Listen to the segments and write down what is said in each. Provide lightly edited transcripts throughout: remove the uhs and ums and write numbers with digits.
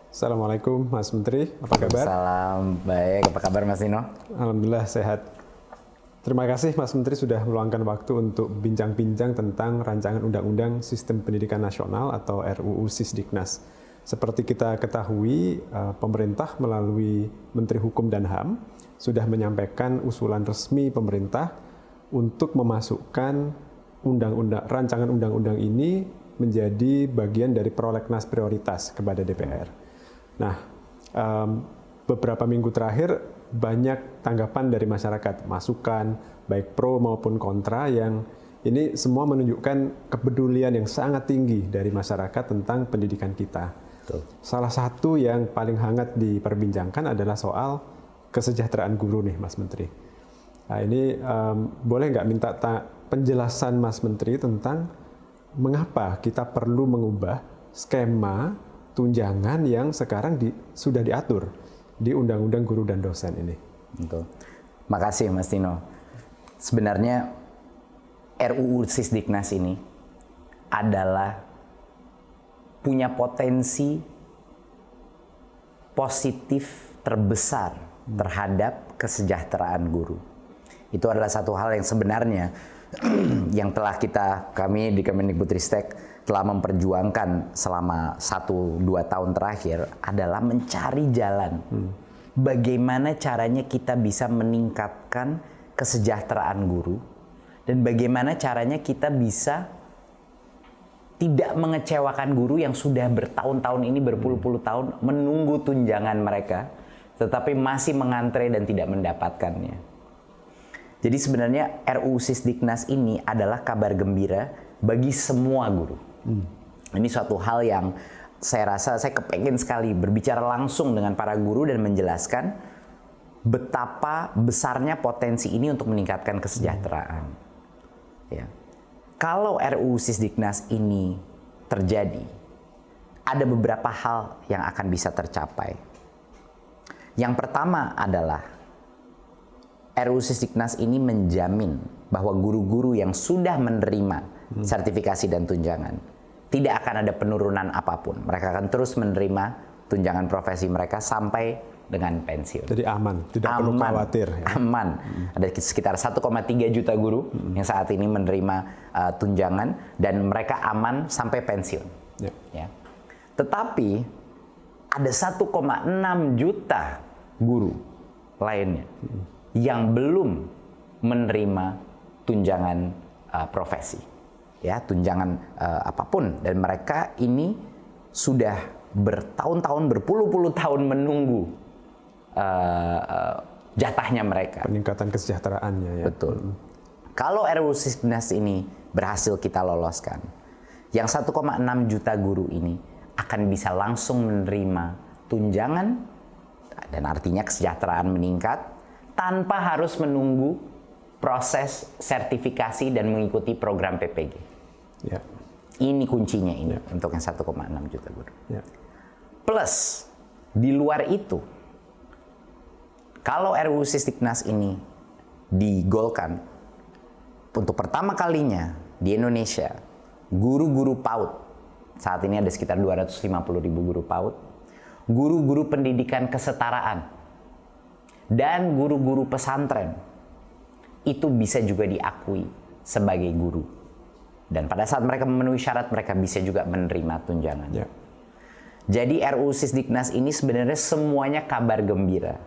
Assalamualaikum Mas Menteri, apa kabar? Salam baik, apa kabar Mas Nino? Alhamdulillah sehat. Terima kasih Mas Menteri sudah meluangkan waktu untuk bincang-bincang tentang rancangan Undang-Undang Sistem Pendidikan Nasional atau RUU Sisdiknas. Seperti kita ketahui, pemerintah melalui Menteri Hukum dan HAM sudah menyampaikan usulan resmi pemerintah untuk memasukkan rancangan undang-undang ini menjadi bagian dari prolegnas prioritas kepada DPR. Nah, beberapa minggu terakhir banyak tanggapan dari masyarakat, masukan baik pro maupun kontra, yang ini semua menunjukkan kepedulian yang sangat tinggi dari masyarakat tentang pendidikan kita. Betul. Salah satu yang paling hangat diperbincangkan adalah soal kesejahteraan guru nih, Mas Menteri. Nah, ini boleh nggak minta penjelasan Mas Menteri tentang mengapa kita perlu mengubah skema tunjangan yang sekarang sudah diatur di Undang-Undang Guru dan Dosen ini. Betul. Makasih Mas Tino. Sebenarnya RUU Sisdiknas ini adalah punya potensi positif terbesar terhadap kesejahteraan guru. Itu adalah satu hal yang sebenarnya yang telah kami di Kemendikbudristek telah memperjuangkan selama 1-2 tahun terakhir, adalah mencari jalan bagaimana caranya kita bisa meningkatkan kesejahteraan guru dan bagaimana caranya kita bisa tidak mengecewakan guru yang sudah bertahun-tahun ini, berpuluh-puluh tahun menunggu tunjangan mereka tetapi masih mengantre dan tidak mendapatkannya. Jadi sebenarnya RUU Sisdiknas ini adalah kabar gembira bagi semua guru. Ini suatu hal yang saya rasa saya kepengen sekali berbicara langsung dengan para guru dan menjelaskan betapa besarnya potensi ini untuk meningkatkan kesejahteraan. Ya. Kalau RUU Sisdiknas ini terjadi, ada beberapa hal yang akan bisa tercapai. Yang pertama adalah RUU Sisdiknas ini menjamin bahwa guru-guru yang sudah menerima sertifikasi dan tunjangan tidak akan ada penurunan apapun. Mereka akan terus menerima tunjangan profesi mereka sampai dengan pensiun. Jadi aman, tidak perlu khawatir. Ya? Aman. Ada sekitar 1,3 juta guru yang saat ini menerima tunjangan dan mereka aman sampai pensiun. Ya. Ya. Tetapi ada 1,6 juta guru lainnya yang belum menerima tunjangan profesi, ya, tunjangan apapun, dan mereka ini sudah bertahun-tahun, berpuluh-puluh tahun menunggu jatahnya mereka. Peningkatan kesejahteraannya, ya. Betul. Kalau RUU Sisdiknas ini berhasil kita loloskan, yang 1,6 juta guru ini akan bisa langsung menerima tunjangan dan artinya kesejahteraan meningkat tanpa harus menunggu proses sertifikasi dan mengikuti program PPG. Ya. Ini kuncinya ini untuk yang 1,6 juta guru. Ya. Plus, di luar itu, kalau RUU Sisdiknas ini digolkan, untuk pertama kalinya di Indonesia, guru-guru PAUD, saat ini ada sekitar 250.000 guru PAUD, guru-guru pendidikan kesetaraan, dan guru-guru pesantren itu bisa juga diakui sebagai guru. Dan pada saat mereka memenuhi syarat, mereka bisa juga menerima tunjangan. Ya. Jadi RUU Sisdiknas ini sebenarnya semuanya kabar gembira.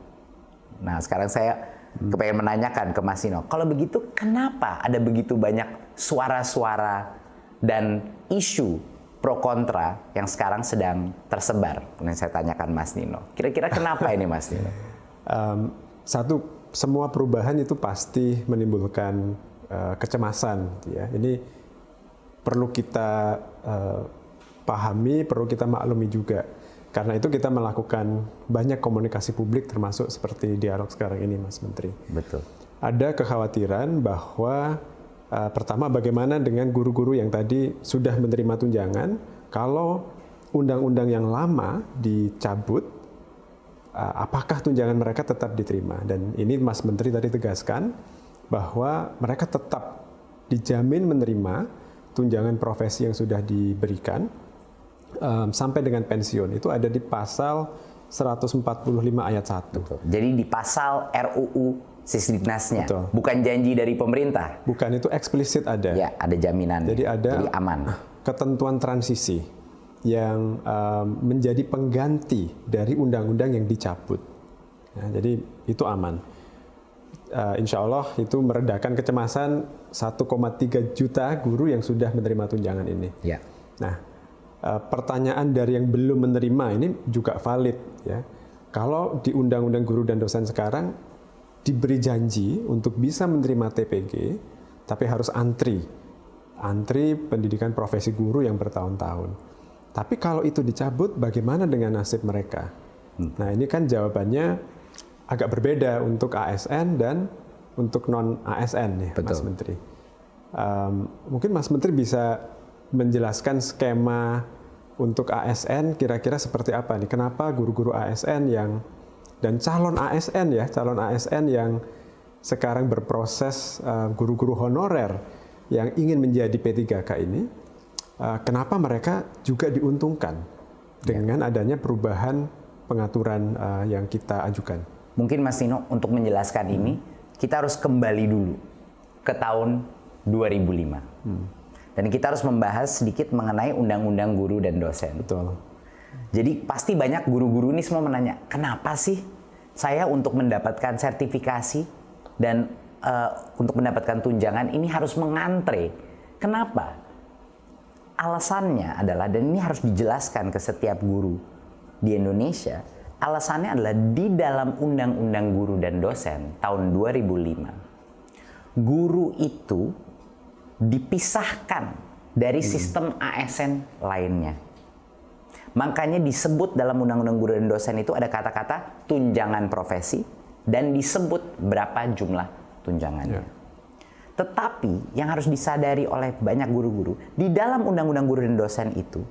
Nah, sekarang saya kepengen menanyakan ke Mas Nino, kalau begitu kenapa ada begitu banyak suara-suara dan isu pro kontra yang sekarang sedang tersebar? Yang saya tanyakan Mas Nino. Kira-kira kenapa ini Mas Nino? Satu, semua perubahan itu pasti menimbulkan kecemasan. Ya. Ini perlu kita pahami, perlu kita maklumi juga. Karena itu kita melakukan banyak komunikasi publik, termasuk seperti dialog sekarang ini, Mas Menteri. Betul. Ada kekhawatiran bahwa pertama, bagaimana dengan guru-guru yang tadi sudah menerima tunjangan, kalau undang-undang yang lama dicabut, apakah tunjangan mereka tetap diterima? Dan ini Mas Menteri tadi tegaskan bahwa mereka tetap dijamin menerima tunjangan profesi yang sudah diberikan, sampai dengan pensiun itu ada di pasal 145 ayat 1. Betul. Jadi di pasal RUU Sisdiknasnya, Betul. bukan janji dari pemerintah. Bukan, itu eksplisit ada. Ya, ada jaminan. Jadi ada aman. ketentuan transisi yang menjadi pengganti dari undang-undang yang dicabut. Ya, jadi itu aman. Insya Allah itu meredakan kecemasan 1,3 juta guru yang sudah menerima tunjangan ini. Ya. Nah, pertanyaan dari yang belum menerima ini juga valid. Ya. Kalau di Undang-Undang Guru dan Dosen sekarang diberi janji untuk bisa menerima TPG, tapi harus antri pendidikan profesi guru yang bertahun-tahun. Tapi kalau itu dicabut, bagaimana dengan nasib mereka? Nah, ini kan jawabannya agak berbeda untuk ASN dan untuk non-ASN nih, Betul. Mas Menteri. Mungkin Mas Menteri bisa menjelaskan skema untuk ASN kira-kira seperti apa nih? Kenapa guru-guru ASN dan calon ASN yang sekarang berproses guru-guru honorer yang ingin menjadi P3K ini, kenapa mereka juga diuntungkan dengan adanya perubahan pengaturan yang kita ajukan? Mungkin Mas Nino untuk menjelaskan ini, kita harus kembali dulu ke tahun 2005. Dan kita harus membahas sedikit mengenai Undang-Undang Guru dan Dosen. Betul. Jadi pasti banyak guru-guru ini semua menanya, kenapa sih saya untuk mendapatkan sertifikasi dan untuk mendapatkan tunjangan ini harus mengantre? Kenapa? Alasannya adalah, dan ini harus dijelaskan ke setiap guru di Indonesia, alasannya adalah di dalam Undang-Undang Guru dan Dosen tahun 2005, guru itu dipisahkan dari sistem ASN lainnya. Makanya disebut dalam Undang-Undang Guru dan Dosen itu ada kata-kata tunjangan profesi dan disebut berapa jumlah tunjangannya. Ya. Tetapi yang harus disadari oleh banyak guru-guru, di dalam Undang-Undang Guru dan Dosen itu,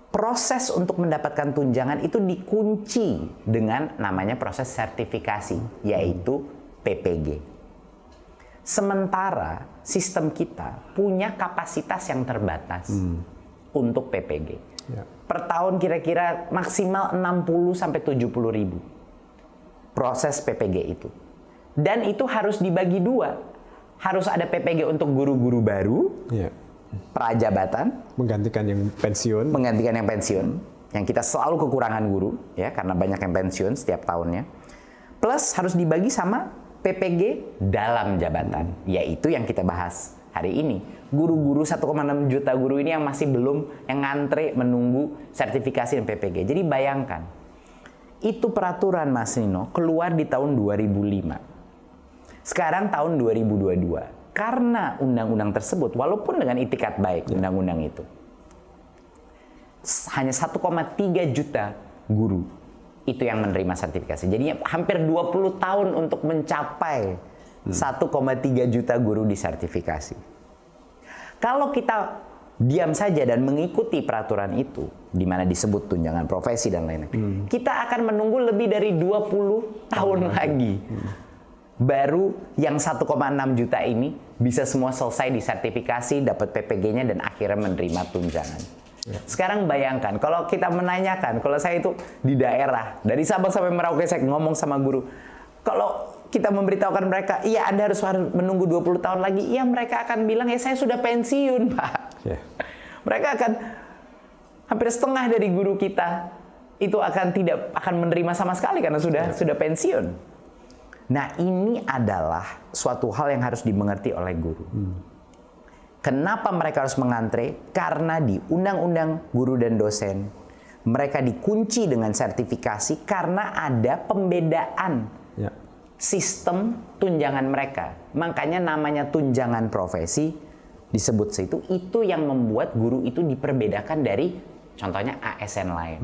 proses untuk mendapatkan tunjangan itu dikunci dengan namanya proses sertifikasi, yaitu PPG. Sementara sistem kita punya kapasitas yang terbatas untuk PPG. Ya. Per tahun kira-kira maksimal 60 sampai 70 ribu proses PPG itu. Dan itu harus dibagi dua. Harus ada PPG untuk guru-guru baru, Ya. prajabatan, Menggantikan yang pensiun. yang kita selalu kekurangan guru, ya, karena banyak yang pensiun setiap tahunnya. Plus harus dibagi sama PPG dalam jabatan, yaitu yang kita bahas hari ini. Guru-guru 1,6 juta guru ini yang masih belum, yang ngantre menunggu sertifikasi dan PPG. Jadi bayangkan, itu peraturan Mas Nino keluar di tahun 2005. Sekarang tahun 2022. Karena undang-undang tersebut, walaupun dengan itikat baik undang-undang itu, hanya 1,3 juta guru itu yang menerima sertifikasi. Jadinya hampir 20 tahun untuk mencapai 1,3 juta guru disertifikasi. Kalau kita diam saja dan mengikuti peraturan itu, di mana disebut tunjangan profesi dan lain-lain, kita akan menunggu lebih dari 20 tahun lagi. Baru yang 1,6 juta ini bisa semua selesai disertifikasi, dapat PPG-nya dan akhirnya menerima tunjangan. Sekarang bayangkan, kalau kita menanyakan, kalau saya itu di daerah, dari Sabang sampai Merauke saya ngomong sama guru, kalau kita memberitahukan mereka, iya Anda harus menunggu 20 tahun lagi, iya mereka akan bilang, ya saya sudah pensiun Pak. Yeah. Mereka akan, hampir setengah dari guru kita, itu tidak akan menerima sama sekali karena sudah pensiun. Nah, ini adalah suatu hal yang harus dimengerti oleh guru. Kenapa mereka harus mengantre? Karena di Undang-Undang Guru dan Dosen, mereka dikunci dengan sertifikasi karena ada pembedaan sistem tunjangan mereka. Makanya namanya tunjangan profesi disebut situ, itu yang membuat guru itu diperbedakan dari contohnya ASN lain.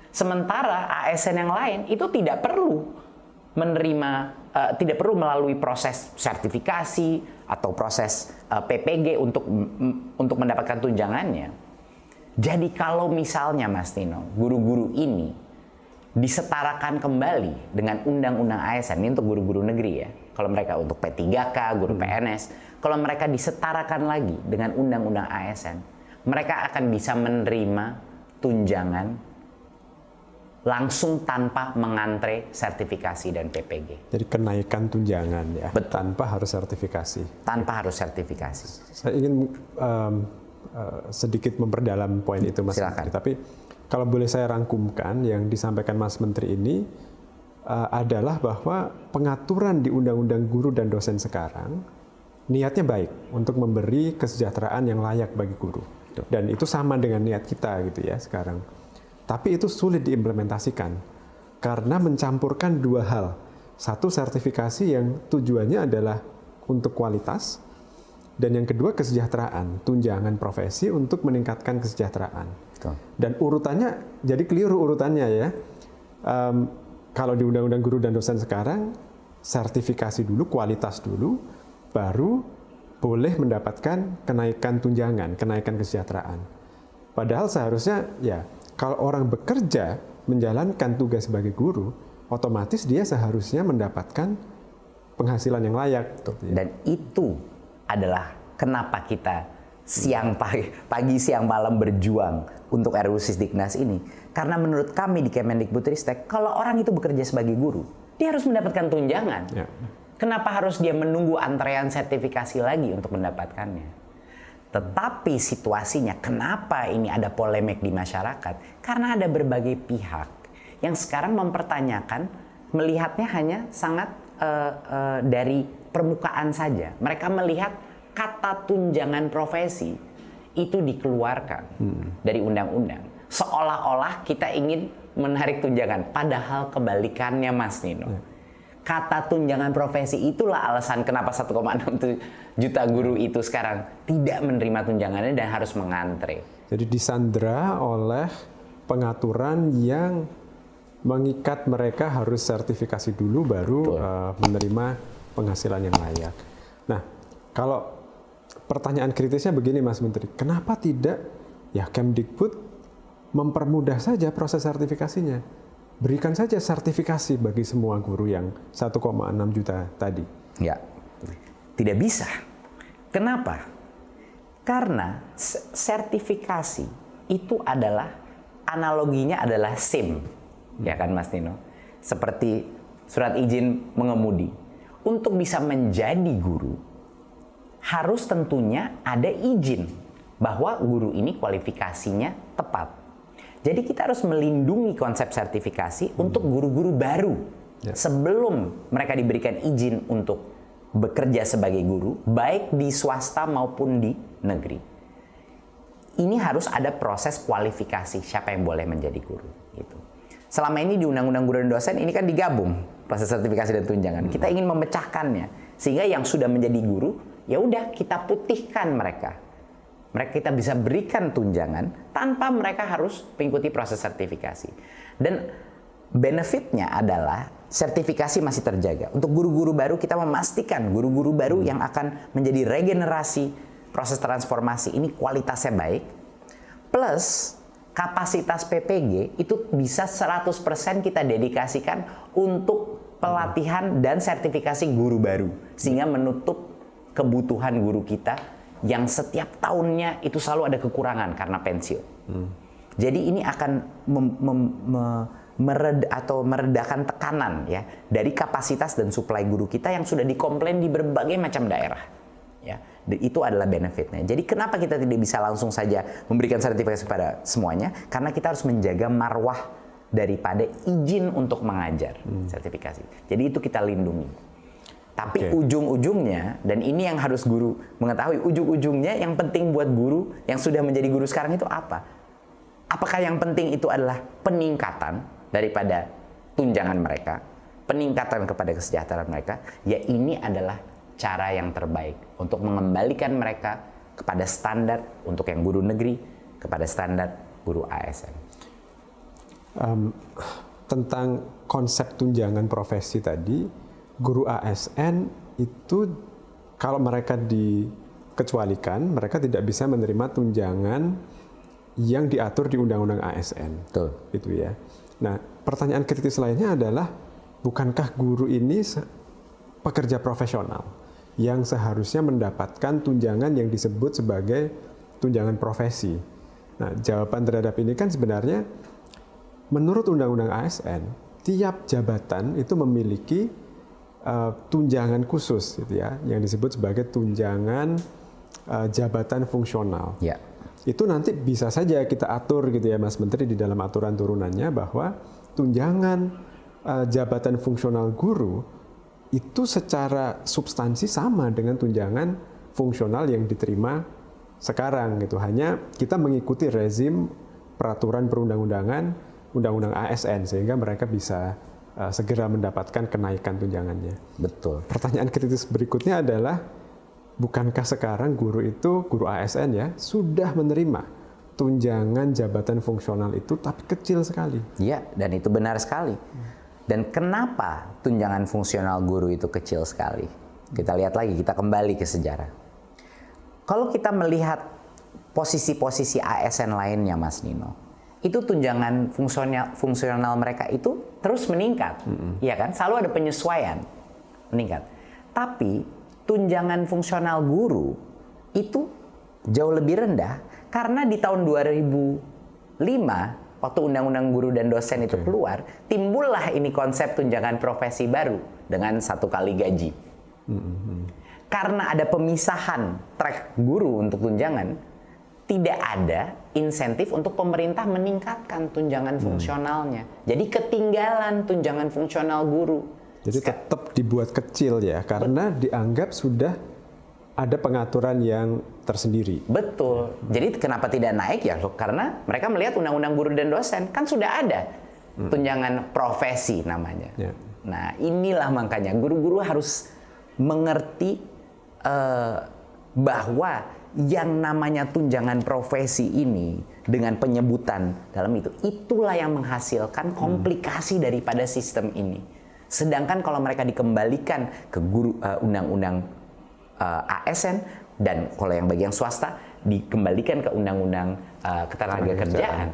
Sementara ASN yang lain itu tidak perlu menerima, tidak perlu melalui proses sertifikasi atau proses PPG untuk mendapatkan tunjangannya. Jadi kalau misalnya Mas Tino, guru-guru ini disetarakan kembali dengan undang-undang ASN, ini untuk guru-guru negeri ya, kalau mereka untuk P3K, guru PNS, kalau mereka disetarakan lagi dengan undang-undang ASN, mereka akan bisa menerima tunjangan langsung tanpa mengantre sertifikasi dan PPG. Jadi kenaikan tunjangan ya, Betul. tanpa harus sertifikasi. Tanpa harus sertifikasi. Saya ingin sedikit memperdalam poin itu, Mas Silakan. Menteri. Tapi kalau boleh saya rangkumkan, yang disampaikan Mas Menteri ini adalah bahwa pengaturan di Undang-Undang Guru dan Dosen sekarang niatnya baik untuk memberi kesejahteraan yang layak bagi guru. Dan itu sama dengan niat kita gitu ya sekarang. Tapi itu sulit diimplementasikan karena mencampurkan dua hal. Satu, sertifikasi yang tujuannya adalah untuk kualitas, dan yang kedua kesejahteraan, tunjangan profesi untuk meningkatkan kesejahteraan. Betul. Dan urutannya jadi keliru urutannya ya. Kalau di Undang-Undang Guru dan Dosen sekarang sertifikasi dulu, kualitas dulu, baru boleh mendapatkan kenaikan tunjangan, kenaikan kesejahteraan. Padahal seharusnya ya, kalau orang bekerja menjalankan tugas sebagai guru, otomatis dia seharusnya mendapatkan penghasilan yang layak. Dan itu adalah kenapa kita pagi siang malam berjuang untuk RUU Sisdiknas ini. Karena menurut kami di Kemendikbudristek, kalau orang itu bekerja sebagai guru, dia harus mendapatkan tunjangan. Ya. Kenapa harus dia menunggu antrean sertifikasi lagi untuk mendapatkannya? Tetapi situasinya, kenapa ini ada polemik di masyarakat? Karena ada berbagai pihak yang sekarang mempertanyakan, melihatnya hanya sangat dari permukaan saja. Mereka melihat kata tunjangan profesi itu dikeluarkan dari undang-undang. Seolah-olah kita ingin menarik tunjangan. Padahal kebalikannya, Mas Nino. Kata tunjangan profesi itulah alasan kenapa 1,6 juta guru itu sekarang tidak menerima tunjangannya dan harus mengantre. Jadi disandra oleh pengaturan yang mengikat mereka harus sertifikasi dulu baru menerima penghasilan yang layak. Nah, kalau pertanyaan kritisnya begini, Mas Menteri, kenapa tidak ya Kemdikbud mempermudah saja proses sertifikasinya? Berikan saja sertifikasi bagi semua guru yang 1,6 juta tadi. Ya, tidak bisa. Kenapa? Karena sertifikasi itu adalah, analoginya adalah SIM. Ya kan Mas Nino? Seperti surat izin mengemudi. Untuk bisa menjadi guru, harus tentunya ada izin bahwa guru ini kualifikasinya tepat. Jadi kita harus melindungi konsep sertifikasi untuk guru-guru baru sebelum mereka diberikan izin untuk bekerja sebagai guru, baik di swasta maupun di negeri. Ini harus ada proses kualifikasi siapa yang boleh menjadi guru. Gitu. Selama ini di Undang-Undang Guru dan Dosen ini kan digabung proses sertifikasi dan tunjangan. Kita ingin memecahkannya sehingga yang sudah menjadi guru ya udah kita putihkan mereka. Mereka kita bisa berikan tunjangan tanpa mereka harus mengikuti proses sertifikasi. Dan benefitnya adalah sertifikasi masih terjaga. Untuk guru-guru baru kita memastikan guru-guru baru yang akan menjadi regenerasi proses transformasi ini kualitasnya baik. Plus kapasitas PPG itu bisa 100% kita dedikasikan untuk pelatihan dan sertifikasi guru baru. Sehingga menutup kebutuhan guru kita yang setiap tahunnya itu selalu ada kekurangan karena pensiun. Jadi ini akan meredakan tekanan ya dari kapasitas dan suplai guru kita yang sudah dikomplain di berbagai macam daerah. Ya, itu adalah benefitnya. Jadi kenapa kita tidak bisa langsung saja memberikan sertifikasi pada semuanya? Karena kita harus menjaga marwah daripada izin untuk mengajar sertifikasi. Jadi itu kita lindungi. Tapi ujung-ujungnya, dan ini yang harus guru mengetahui, ujung-ujungnya yang penting buat guru yang sudah menjadi guru sekarang itu apa? Apakah yang penting itu adalah peningkatan daripada tunjangan mereka, peningkatan kepada kesejahteraan mereka? Ya ini adalah cara yang terbaik untuk mengembalikan mereka kepada standar untuk yang guru negeri, kepada standar guru ASN. Tentang konsep tunjangan profesi tadi, guru ASN itu kalau mereka dikecualikan, mereka tidak bisa menerima tunjangan yang diatur di Undang-Undang ASN. Betul. Itu ya. Nah, pertanyaan kritis lainnya adalah, bukankah guru ini pekerja profesional yang seharusnya mendapatkan tunjangan yang disebut sebagai tunjangan profesi? Nah, jawaban terhadap ini kan sebenarnya menurut Undang-Undang ASN, tiap jabatan itu memiliki tunjangan khusus gitu ya, yang disebut sebagai tunjangan jabatan fungsional. Ya. Itu nanti bisa saja kita atur gitu ya Mas Menteri di dalam aturan turunannya bahwa tunjangan jabatan fungsional guru itu secara substansi sama dengan tunjangan fungsional yang diterima sekarang gitu. Hanya kita mengikuti rezim peraturan perundang-undangan, undang-undang ASN sehingga mereka bisa segera mendapatkan kenaikan tunjangannya. Betul. Pertanyaan kritis berikutnya adalah, bukankah sekarang guru ASN ya sudah menerima tunjangan jabatan fungsional itu tapi kecil sekali? Iya, dan itu benar sekali. Dan kenapa tunjangan fungsional guru itu kecil sekali? Kita lihat lagi, kita kembali ke sejarah. Kalau kita melihat posisi-posisi ASN lainnya, Mas Nino, itu tunjangan fungsional mereka itu terus meningkat, ya kan? Selalu ada penyesuaian meningkat. Tapi tunjangan fungsional guru itu jauh lebih rendah karena di tahun 2005 waktu Undang-Undang Guru dan Dosen itu keluar, timbullah ini konsep tunjangan profesi baru dengan 1 kali gaji. Karena ada pemisahan track guru untuk tunjangan, tidak ada insentif untuk pemerintah meningkatkan tunjangan fungsionalnya. Jadi ketinggalan tunjangan fungsional guru. Jadi tetap dibuat kecil ya, karena dianggap sudah ada pengaturan yang tersendiri. Betul. Jadi kenapa tidak naik ya? Karena mereka melihat Undang-Undang Guru dan Dosen kan sudah ada tunjangan profesi namanya. Ya. Nah, inilah makanya guru-guru harus mengerti bahwa yang namanya tunjangan profesi ini dengan penyebutan dalam itu, itulah yang menghasilkan komplikasi daripada sistem ini. Sedangkan kalau mereka dikembalikan ke undang-undang ASN, dan kalau yang bagian swasta dikembalikan ke undang-undang ketenagakerjaan,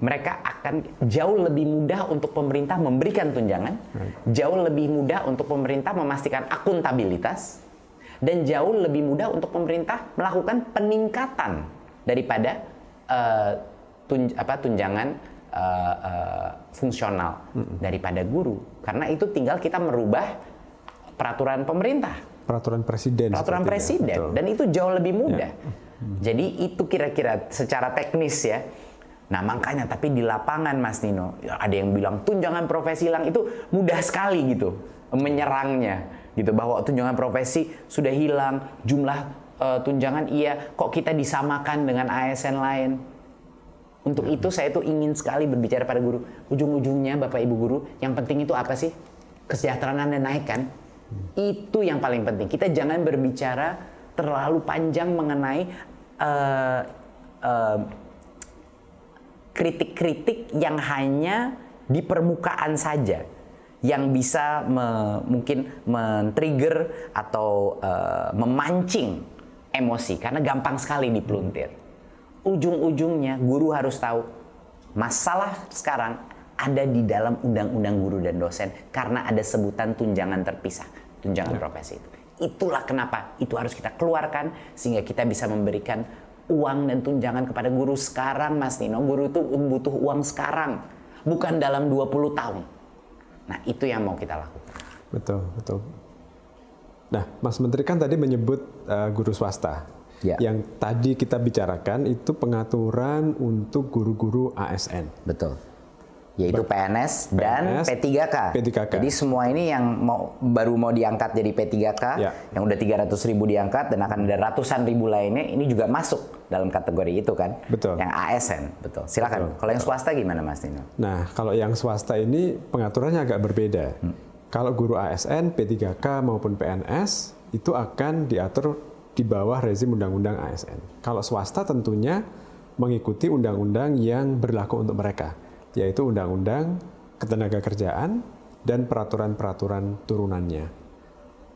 mereka akan jauh lebih mudah untuk pemerintah memberikan tunjangan, jauh lebih mudah untuk pemerintah memastikan akuntabilitas, dan jauh lebih mudah untuk pemerintah melakukan peningkatan daripada tunjangan fungsional daripada guru. Karena itu tinggal kita merubah peraturan pemerintah. Peraturan presiden. Peraturan presiden. Dan itu jauh lebih mudah. Jadi itu kira-kira secara teknis ya. Nah makanya, tapi di lapangan Mas Nino, ada yang bilang tunjangan profesi hilang, itu mudah sekali gitu menyerangnya. Gitu, bahwa tunjangan profesi sudah hilang, jumlah tunjangan iya, kok kita disamakan dengan ASN lain. Untuk itu saya tuh ingin sekali berbicara pada guru. Ujung-ujungnya Bapak Ibu guru, yang penting itu apa sih? Kesejahteraan Anda naik kan? Itu yang paling penting. Kita jangan berbicara terlalu panjang mengenai kritik-kritik yang hanya di permukaan saja, yang bisa mungkin men-trigger atau memancing emosi, karena gampang sekali dipeluntir. Ujung-ujungnya guru harus tahu masalah sekarang ada di dalam Undang-Undang Guru dan Dosen karena ada sebutan tunjangan terpisah, tunjangan profesi itu. Itulah kenapa itu harus kita keluarkan sehingga kita bisa memberikan uang dan tunjangan kepada guru sekarang, Mas Nino. Guru itu butuh uang sekarang, bukan dalam 20 tahun. Nah, itu yang mau kita lakukan. Betul, betul. Nah, Mas Menteri kan tadi menyebut guru swasta. Ya. Yang tadi kita bicarakan itu pengaturan untuk guru-guru ASN. Betul. Yaitu PNS dan P3K. Jadi semua ini yang baru mau diangkat jadi P3K, yang udah 300.000 diangkat dan akan ada ratusan ribu lainnya, ini juga masuk dalam kategori itu kan. Betul. Yang ASN, betul. Silakan. Betul. Kalau yang swasta gimana Mas Nino? Nah, kalau yang swasta ini pengaturannya agak berbeda. Kalau guru ASN, P3K maupun PNS itu akan diatur di bawah rezim undang-undang ASN. Kalau swasta tentunya mengikuti undang-undang yang berlaku untuk mereka, yaitu Undang-Undang Ketenagakerjaan dan peraturan-peraturan turunannya.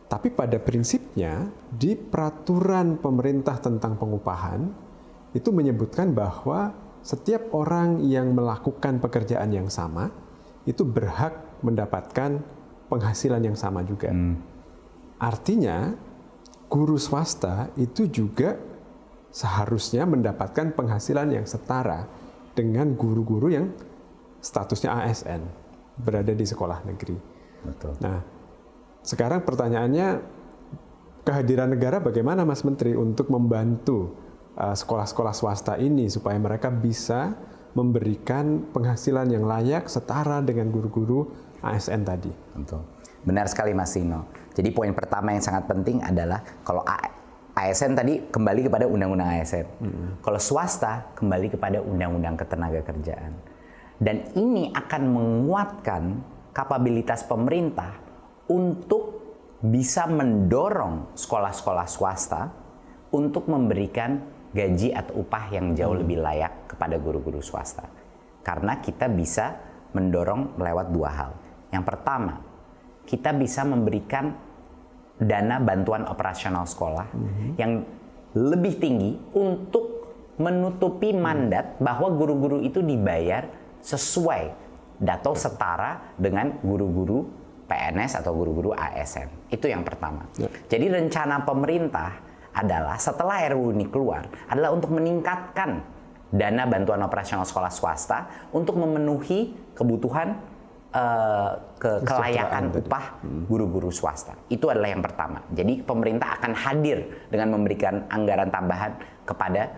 Tapi pada prinsipnya, di peraturan pemerintah tentang pengupahan, itu menyebutkan bahwa setiap orang yang melakukan pekerjaan yang sama, itu berhak mendapatkan penghasilan yang sama juga. Artinya, guru swasta itu juga seharusnya mendapatkan penghasilan yang setara dengan guru-guru yang statusnya ASN, berada di sekolah negeri. Betul. Nah, sekarang pertanyaannya, kehadiran negara bagaimana Mas Menteri untuk membantu sekolah-sekolah swasta ini supaya mereka bisa memberikan penghasilan yang layak setara dengan guru-guru ASN tadi? Betul. Benar sekali Mas Tino. Jadi poin pertama yang sangat penting adalah kalau ASN tadi kembali kepada undang-undang ASN. Kalau swasta kembali kepada undang-undang ketenagakerjaan. Dan ini akan menguatkan kapabilitas pemerintah untuk bisa mendorong sekolah-sekolah swasta untuk memberikan gaji atau upah yang jauh lebih layak kepada guru-guru swasta. Karena kita bisa mendorong lewat dua hal. Yang pertama, kita bisa memberikan dana bantuan operasional sekolah yang lebih tinggi untuk menutupi mandat bahwa guru-guru itu dibayar sesuai atau setara dengan guru-guru PNS atau guru-guru ASN. Itu yang pertama. Jadi rencana pemerintah adalah setelah RUU ini keluar adalah untuk meningkatkan dana bantuan operasional sekolah swasta untuk memenuhi kebutuhan kelayakan upah guru-guru swasta. Itu adalah yang pertama. Jadi pemerintah akan hadir dengan memberikan anggaran tambahan kepada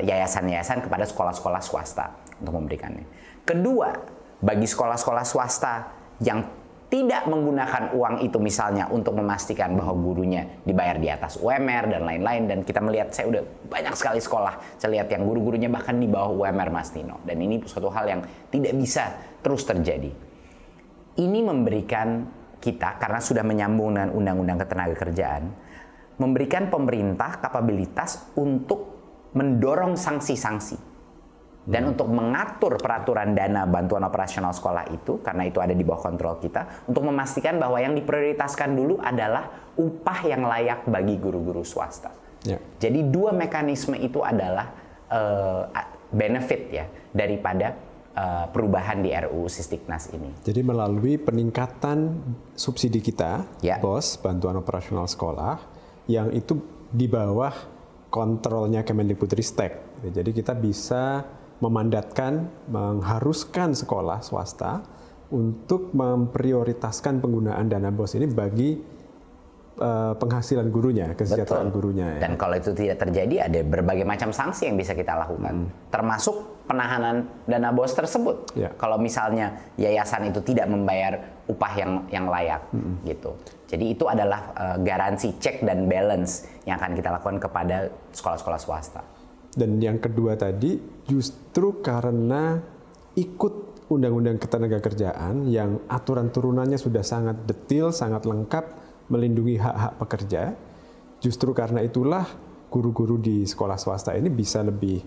yayasan-yayasan, kepada sekolah-sekolah swasta untuk memberikannya. Kedua, bagi sekolah-sekolah swasta yang tidak menggunakan uang itu misalnya untuk memastikan bahwa gurunya dibayar di atas UMR dan lain-lain, dan kita melihat, saya udah banyak sekali sekolah, saya lihat yang guru-gurunya bahkan di bawah UMR Mas Tino, dan ini suatu hal yang tidak bisa terus terjadi. Ini memberikan kita, karena sudah menyambung dengan Undang-Undang Ketenagakerjaan, memberikan pemerintah kapabilitas untuk mendorong sanksi-sanksi dan untuk mengatur peraturan dana bantuan operasional sekolah itu, karena itu ada di bawah kontrol kita, untuk memastikan bahwa yang diprioritaskan dulu adalah upah yang layak bagi guru-guru swasta. Jadi dua mekanisme itu adalah benefit ya daripada perubahan di RUU Sisdiknas ini. Jadi melalui peningkatan subsidi kita, BOS, bantuan operasional sekolah, yang itu di bawah kontrolnya Kemendikbudristek. Jadi kita bisa memandatkan, mengharuskan sekolah swasta untuk memprioritaskan penggunaan dana BOS ini bagi penghasilan gurunya, kesejahteraan gurunya. Dan kalau itu tidak terjadi, ada berbagai macam sanksi yang bisa kita lakukan, termasuk penahanan dana BOS tersebut. Kalau misalnya yayasan itu tidak membayar upah yang layak, gitu. Jadi itu adalah garansi check dan balance yang akan kita lakukan kepada sekolah-sekolah swasta. Dan yang kedua tadi, justru karena ikut Undang-Undang Ketenagakerjaan yang aturan turunannya sudah sangat detail, sangat lengkap, melindungi hak-hak pekerja, justru karena itulah guru-guru di sekolah swasta ini bisa lebih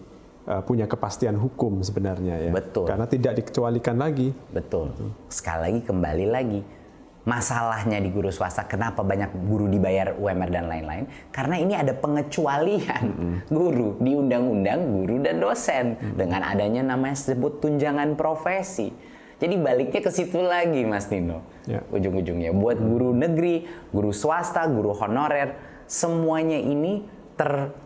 punya kepastian hukum sebenarnya ya. Betul. Karena tidak dikecualikan lagi. Betul. Sekali lagi, kembali lagi. Masalahnya di guru swasta, kenapa banyak guru dibayar UMR dan lain-lain? Karena ini ada pengecualian guru di Undang-Undang Guru dan Dosen dengan adanya namanya disebut tunjangan profesi. Jadi baliknya ke situ lagi Mas Tino. Ujung-ujungnya buat guru negeri, guru swasta, guru honorer, semuanya ini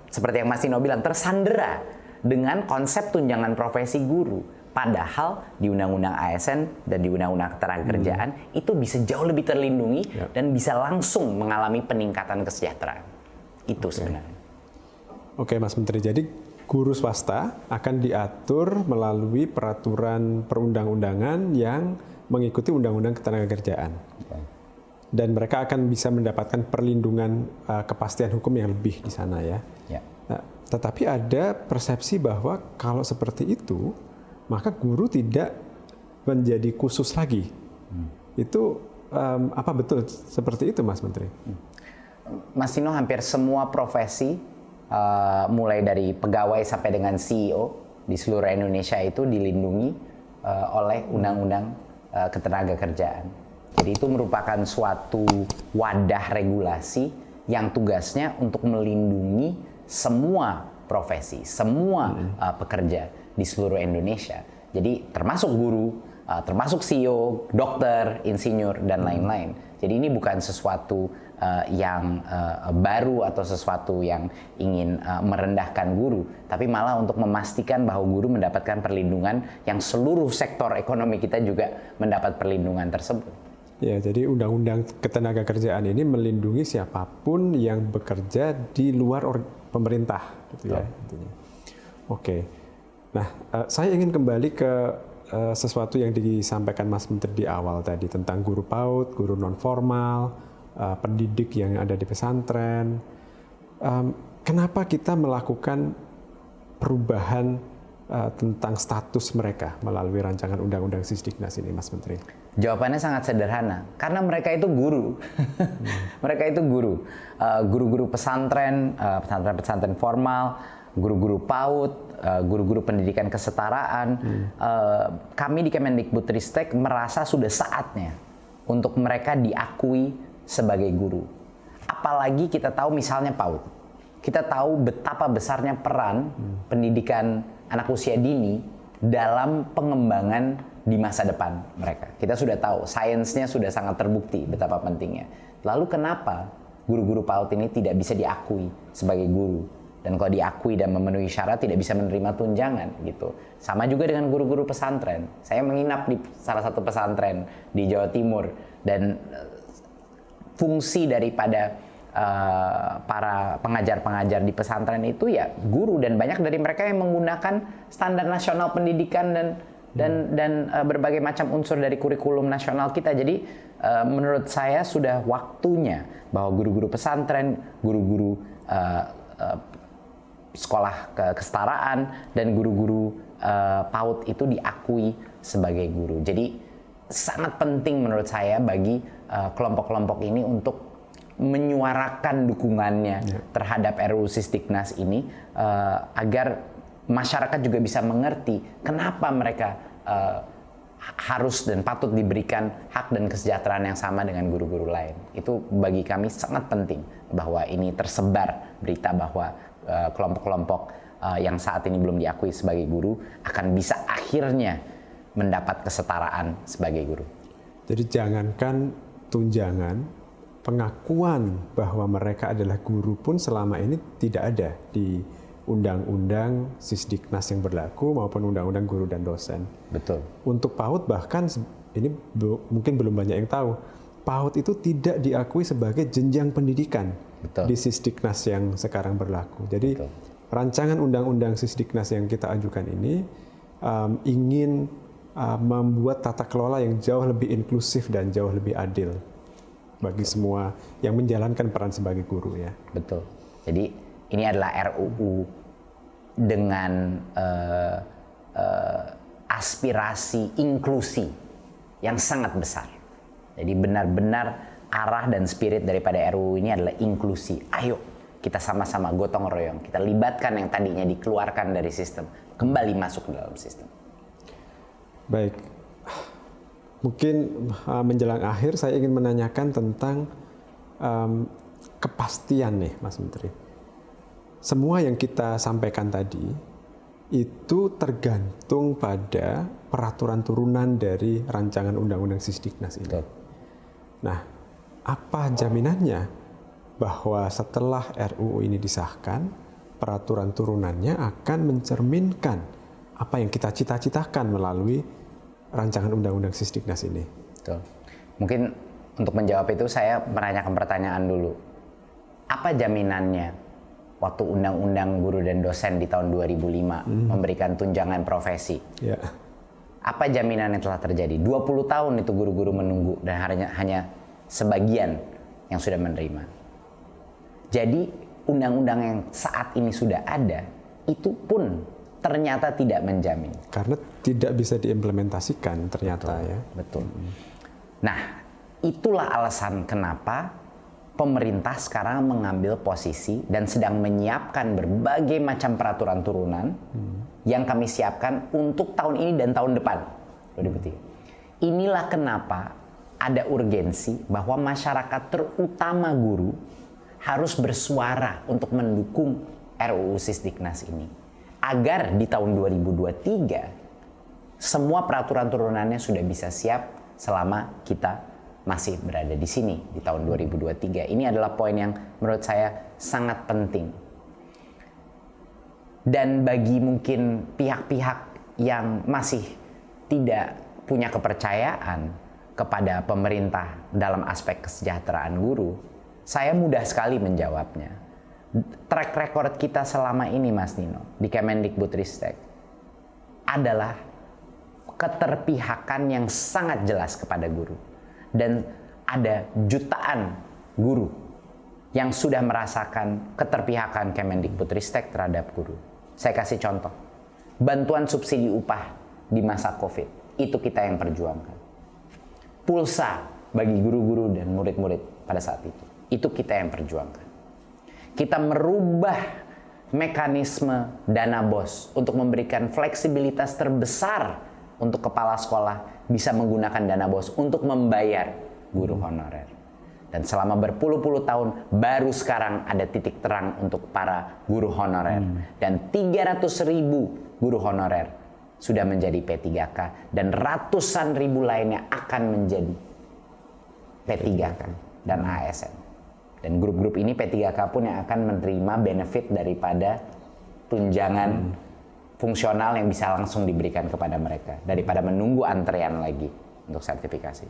seperti yang Mas Tino bilang, tersandera dengan konsep tunjangan profesi guru. Padahal di Undang-Undang ASN dan di Undang-Undang Ketenagakerjaan itu bisa jauh lebih terlindungi dan bisa langsung mengalami peningkatan kesejahteraan. Itu sebenarnya. Oke Mas Menteri, jadi guru swasta akan diatur melalui peraturan perundang-undangan yang mengikuti Undang-Undang Ketenagakerjaan. Dan mereka akan bisa mendapatkan perlindungan kepastian hukum yang lebih di sana ya. Nah, tetapi ada persepsi bahwa kalau seperti itu, maka guru tidak menjadi khusus lagi. Itu apa betul seperti itu Mas Menteri? Mas Tino, hampir semua profesi, mulai dari pegawai sampai dengan CEO di seluruh Indonesia itu dilindungi oleh Undang-Undang Ketenagakerjaan. Jadi itu merupakan suatu wadah regulasi yang tugasnya untuk melindungi semua profesi, semua pekerja di seluruh Indonesia. Jadi termasuk guru, termasuk CEO, dokter, insinyur, dan lain-lain. Jadi ini bukan sesuatu yang baru atau sesuatu yang ingin merendahkan guru, tapi malah untuk memastikan bahwa guru mendapatkan perlindungan yang seluruh sektor ekonomi kita juga mendapat perlindungan tersebut. Ya, jadi undang-undang ketenagakerjaan ini melindungi siapapun yang bekerja di luar pemerintah, gitu ya. Intinya. Oke. Nah, saya ingin kembali ke sesuatu yang disampaikan Mas Menteri di awal tadi tentang guru PAUD, guru non formal, pendidik yang ada di pesantren. Kenapa kita melakukan perubahan tentang status mereka melalui rancangan undang-undang Sisdiknas ini, Mas Menteri? Jawabannya sangat sederhana, karena mereka itu guru. Mereka itu guru. Guru-guru pesantren, pesantren formal, guru-guru PAUD, guru-guru pendidikan kesetaraan. Kami di Kemendikbudristek merasa sudah saatnya untuk mereka diakui sebagai guru. Apalagi kita tahu misalnya PAUD. Kita tahu betapa besarnya peran pendidikan anak usia dini dalam pengembangan di masa depan mereka. Kita sudah tahu, sainsnya sudah sangat terbukti betapa pentingnya. Lalu kenapa guru-guru PAUD ini tidak bisa diakui sebagai guru? Dan kalau diakui dan memenuhi syarat tidak bisa menerima tunjangan gitu. Sama juga dengan guru-guru pesantren. Saya menginap di salah satu pesantren di Jawa Timur dan fungsi daripada para pengajar-pengajar di pesantren itu ya guru, dan banyak dari mereka yang menggunakan standar nasional pendidikan dan berbagai macam unsur dari kurikulum nasional kita. Jadi menurut saya sudah waktunya bahwa guru-guru pesantren, guru-guru sekolah kesetaraan dan guru-guru PAUD itu diakui sebagai guru. Jadi sangat penting menurut saya bagi kelompok-kelompok ini untuk menyuarakan dukungannya terhadap RUU Sisdiknas ini agar masyarakat juga bisa mengerti kenapa mereka harus dan patut diberikan hak dan kesejahteraan yang sama dengan guru-guru lain. Itu bagi kami sangat penting bahwa ini tersebar berita bahwa kelompok-kelompok yang saat ini belum diakui sebagai guru akan bisa akhirnya mendapat kesetaraan sebagai guru. Jadi jangankan tunjangan, pengakuan bahwa mereka adalah guru pun selama ini tidak ada di undang-undang Sisdiknas yang berlaku maupun undang-undang guru dan dosen. Betul. Untuk PAUD bahkan ini mungkin belum banyak yang tahu, PAUD itu tidak diakui sebagai jenjang pendidikan. Betul. Di Sisdiknas yang sekarang berlaku. Jadi betul, rancangan undang-undang Sisdiknas yang kita ajukan ini ingin membuat tata kelola yang jauh lebih inklusif dan jauh lebih adil bagi semua yang menjalankan peran sebagai guru ya. Betul. Jadi ini adalah RUU dengan aspirasi inklusi yang sangat besar. Jadi benar-benar arah dan spirit daripada RUU ini adalah inklusi. Ayo kita sama-sama gotong royong, kita libatkan yang tadinya dikeluarkan dari sistem, kembali masuk ke dalam sistem. Baik, mungkin menjelang akhir saya ingin menanyakan tentang kepastian nih Mas Menteri. Semua yang kita sampaikan tadi itu tergantung pada peraturan turunan dari rancangan undang-undang Sisdiknas ini. Betul. Nah, apa jaminannya bahwa setelah RUU ini disahkan, peraturan turunannya akan mencerminkan apa yang kita cita-citakan melalui rancangan undang-undang Sisdiknas ini? Betul. Mungkin untuk menjawab itu saya menanyakan pertanyaan dulu. Apa jaminannya waktu undang-undang guru dan dosen di tahun 2005 memberikan tunjangan profesi? Ya. Apa jaminan yang telah terjadi? 20 tahun itu guru-guru menunggu dan hanya sebagian yang sudah menerima. Jadi undang-undang yang saat ini sudah ada itu pun ternyata tidak menjamin. Karena tidak bisa diimplementasikan ternyata. Betul, ya. Betul. Nah, itulah alasan kenapa pemerintah sekarang mengambil posisi dan sedang menyiapkan berbagai macam peraturan turunan yang kami siapkan untuk tahun ini dan tahun depan. 2023. Inilah kenapa ada urgensi bahwa masyarakat terutama guru harus bersuara untuk mendukung RUU Sisdiknas ini. Agar di tahun 2023 semua peraturan turunannya sudah bisa siap selama kita masih berada di sini di tahun 2023. Ini adalah poin yang menurut saya sangat penting. Dan bagi mungkin pihak-pihak yang masih tidak punya kepercayaan kepada pemerintah dalam aspek kesejahteraan guru, saya mudah sekali menjawabnya. Track record kita selama ini, Mas Nino, di Kemendikbudristek adalah keterpihakan yang sangat jelas kepada guru. Dan ada jutaan guru yang sudah merasakan keterpihakan Kemendikbudristek terhadap guru. Saya kasih contoh. Bantuan subsidi upah di masa COVID, itu kita yang perjuangkan. Pulsa bagi guru-guru dan murid-murid pada saat itu kita yang perjuangkan. Kita merubah mekanisme dana BOS untuk memberikan fleksibilitas terbesar untuk kepala sekolah bisa menggunakan dana BOS untuk membayar guru honorer. Dan selama berpuluh-puluh tahun baru sekarang ada titik terang untuk para guru honorer. Dan 300.000 guru honorer sudah menjadi P3K dan ratusan ribu lainnya akan menjadi P3K dan ASN. Dan grup-grup ini P3K pun yang akan menerima benefit daripada tunjangan fungsional yang bisa langsung diberikan kepada mereka daripada menunggu antrean lagi untuk sertifikasi.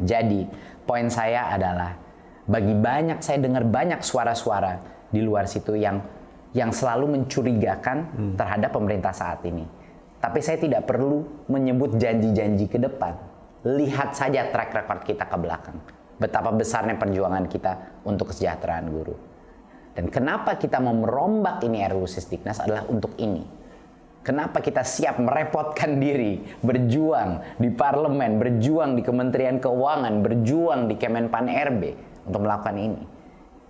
Jadi, poin saya adalah saya dengar banyak suara-suara di luar situ yang selalu mencurigakan terhadap pemerintah saat ini. Tapi saya tidak perlu menyebut janji-janji ke depan. Lihat saja track record kita ke belakang. Betapa besarnya perjuangan kita untuk kesejahteraan guru. Dan kenapa kita mau merombak ini RUU Sisdiknas adalah untuk ini. Kenapa kita siap merepotkan diri, berjuang di parlemen, berjuang di Kementerian Keuangan, berjuang di Kemenpan RB untuk melakukan ini.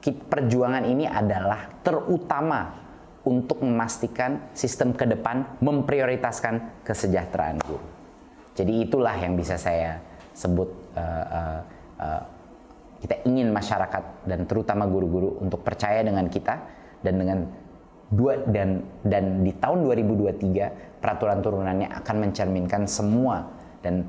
Perjuangan ini adalah terutama untuk memastikan sistem ke depan memprioritaskan kesejahteraan guru. Jadi itulah yang bisa saya sebut kita ingin masyarakat dan terutama guru-guru untuk percaya dengan kita dan di tahun 2023 peraturan turunannya akan mencerminkan semua dan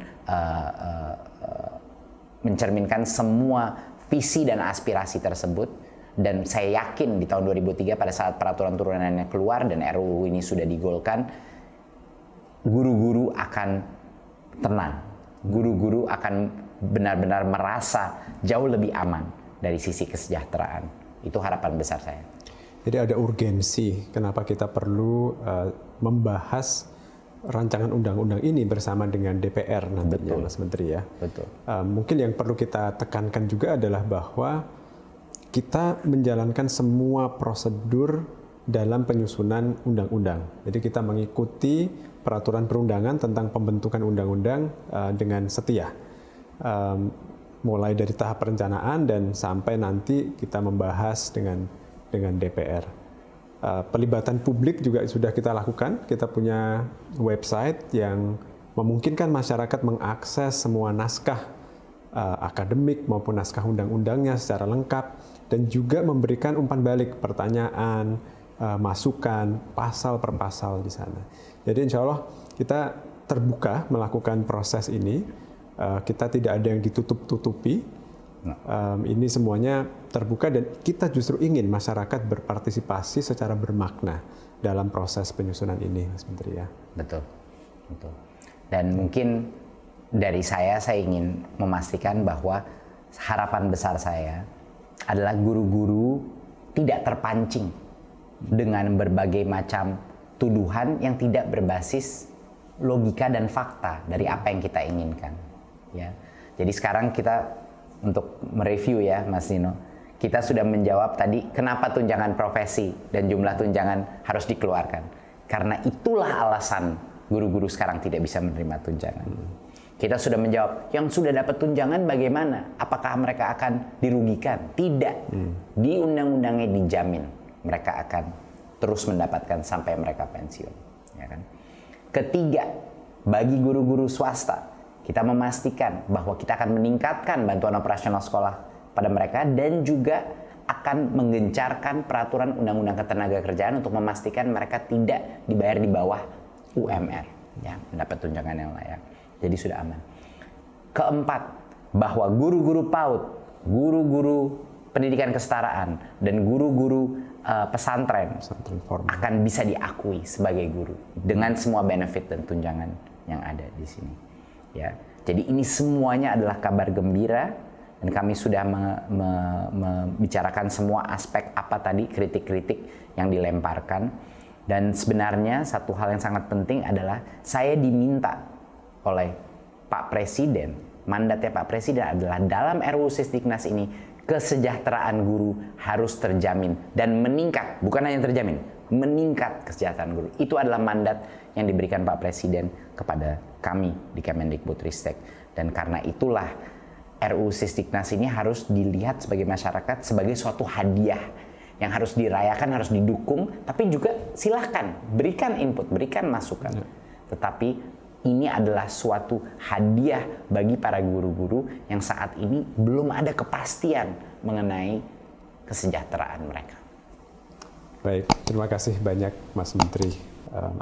mencerminkan semua visi dan aspirasi tersebut. Dan saya yakin di tahun 2003 pada saat peraturan turunannya keluar dan RUU ini sudah digolkan, guru-guru akan tenang, guru-guru akan benar-benar merasa jauh lebih aman dari sisi kesejahteraan. Itu harapan besar saya. Jadi ada urgensi kenapa kita perlu membahas rancangan undang-undang ini bersama dengan DPR nantinya, Mas Menteri ya. Betul. Mungkin yang perlu kita tekankan juga adalah bahwa kita menjalankan semua prosedur dalam penyusunan undang-undang. Jadi kita mengikuti peraturan perundangan tentang pembentukan undang-undang dengan setia. Mulai dari tahap perencanaan dan sampai nanti kita membahas dengan DPR. Pelibatan publik juga sudah kita lakukan. Kita punya website yang memungkinkan masyarakat mengakses semua naskah akademik maupun naskah undang-undangnya secara lengkap dan juga memberikan umpan balik pertanyaan, masukan, pasal per pasal di sana. Jadi insya Allah kita terbuka melakukan proses ini. Kita tidak ada yang ditutup-tutupi. Ini semuanya terbuka dan kita justru ingin masyarakat berpartisipasi secara bermakna dalam proses penyusunan ini, Mas Menteri ya. Betul. Dan mungkin dari saya ingin memastikan bahwa harapan besar saya adalah guru-guru tidak terpancing dengan berbagai macam tuduhan yang tidak berbasis logika dan fakta dari apa yang kita inginkan. Ya, jadi sekarang kita untuk mereview ya Mas Nino, kita sudah menjawab tadi kenapa tunjangan profesi dan jumlah tunjangan harus dikeluarkan. Karena itulah alasan guru-guru sekarang tidak bisa menerima tunjangan. Kita sudah menjawab, yang sudah dapat tunjangan bagaimana? Apakah mereka akan dirugikan? Tidak. Di undang-undangnya dijamin mereka akan terus mendapatkan sampai mereka pensiun. Ya kan? Ketiga, bagi guru-guru swasta, kita memastikan bahwa kita akan meningkatkan bantuan operasional sekolah pada mereka dan juga akan menggencarkan peraturan undang-undang ketenagakerjaan untuk memastikan mereka tidak dibayar di bawah UMR, ya, mendapat tunjangan yang layak. Jadi sudah aman. Keempat, bahwa guru-guru PAUD, guru-guru pendidikan kesetaraan, dan guru-guru pesantren formal akan bisa diakui sebagai guru dengan semua benefit dan tunjangan yang ada di sini. Ya, jadi ini semuanya adalah kabar gembira, dan kami sudah membicarakan semua aspek apa tadi kritik-kritik yang dilemparkan. Dan sebenarnya satu hal yang sangat penting adalah saya diminta oleh Pak Presiden, mandatnya Pak Presiden adalah dalam RUU Sisdiknas ini kesejahteraan guru harus terjamin dan meningkat, bukan hanya terjamin, meningkat kesejahteraan guru. Itu adalah mandat yang diberikan Pak Presiden kepada kami di Kemendikbudristek. Dan karena itulah RUU Sisdiknas ini harus dilihat sebagai masyarakat sebagai suatu hadiah yang harus dirayakan, harus didukung, tapi juga silahkan berikan input, berikan masukan. Tetapi ini adalah suatu hadiah bagi para guru-guru yang saat ini belum ada kepastian mengenai kesejahteraan mereka. Baik, terima kasih banyak Mas Menteri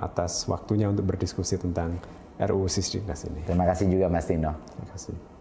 atas waktunya untuk berdiskusi tentang RUU Sisdiknas ini. Terima kasih juga Mas Tino. Terima kasih.